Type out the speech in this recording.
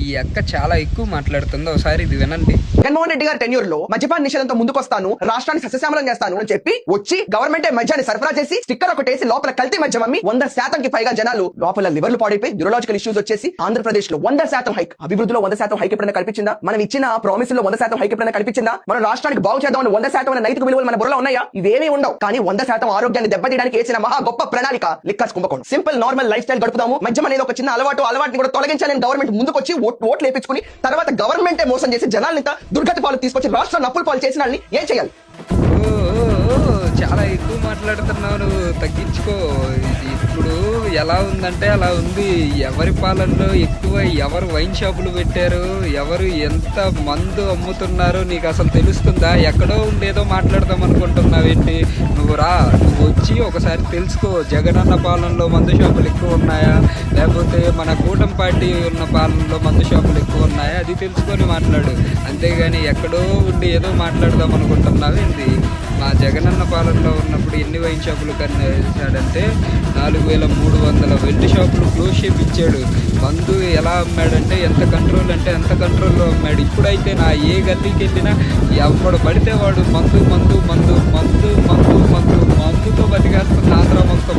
ఈ అక్క చాలా ఎక్కువ మాట్లాడుతుంది. ఒకసారి ఇది వినండి. జగన్మోహన్ రెడ్డి గారి టెన్యూర్ లో మద్యపాన నిషేధంతో ముందుకొస్తాను, రాష్ట్రాన్ని సస్యశ్యామలం చేస్తాను అని చెప్పి వచ్చి గవర్నమెంట్ మద్యాన్ని సరఫరా చేసి స్టిక్కర్ ఒకటేసి లోపల కల్తీ మద్యం అమ్మి 100% పైగా జనాలు లోపల లివర్లు పాడైపోయి న్యూరలాజికల్ ఇష్యూస్ వచ్చేసి ఆంధ్రప్రదేశ్ లో 100% హైక్, అభివృద్ధిలో 100% హైక్ ఎప్పుడైనా కల్పించిందా? మనం ఇచ్చిన ప్రామిస్ లో 100% హైక్ ఎప్పుడైనా కల్పించిందా? మనం రాష్ట్రానికి బాగు చేద్దామని 100% నైతిక విలువలు మన బుర్రలో ఉన్నాయా? ఇవేమీ ఉండవు. కానీ 100% ఆరోగ్యాన్ని దెబ్బతీయడానికి వేసిన మహా గొప్ప ప్రణాళిక లిక్కర్స్ కుంభకోణం. సింపుల్ నార్మల్ లైఫ్ స్టైల్ గడుపుదాము, మద్యం అనేది ఒక చిన్న అలవాటుని కూడా తొలగించాలని గవర్నమెంట్ ముందుకొచ్చి ఓట్లు వేపించుకుని తర్వాత గవర్నమెంటే మోసం చేసి జనాల్ని దుర్గతి పాలు తీసుకొచ్చి రాష్ట్రాన్ని అప్పుల పాలు చేసిన వాళ్ళని ఏం చేయాలి? చాలా ఎక్కువ మాట్లాడుతున్నావు, నువ్వు తగ్గించుకో. ఇప్పుడు ఎలా ఉందంటే అలా ఉంది. ఎవరి పాలనలో ఎక్కువ, ఎవరు వైన్ షాపులు పెట్టారు, ఎవరు ఎంత మందు అమ్ముతున్నారో నీకు అసలు తెలుస్తుందా? ఎక్కడో ఉండేదో మాట్లాడదాం అనుకుంటున్నావేంటి? నువ్వు వచ్చి ఒకసారి తెలుసుకో. జగనన్న పాలనలో మందు షాపులు ఎక్కువ ఉన్నాయా, లేకపోతే మన కూటమి పార్టీ ఉన్న పాలనలో మందు షాపులు ఎక్కువ ఉన్నాయా, అది తెలుసుకొని మాట్లాడు. అంతేగాని ఎక్కడో ఉండి ఏదో మాట్లాడదాం అనుకుంటున్నావేంటి? మా జగనన్న పాలనలో ఉన్నప్పుడు ఎన్ని వైన్ షాపులు కన్నేసాడంటే 4300 వెల్డ్ షాపులు క్లోజ్ చేపించాడు. మందు ఎలా అమ్మాడంటే ఎంత కంట్రోల్ అంటే ఎంత కంట్రోల్లో అమ్మాడు. ఇప్పుడైతే నా ఏ గల్లీకి వెళ్ళినా ఎవడు పడితే వాడు మందుతో బతికేస్తున్న ఆంధ్ర మొత్తం.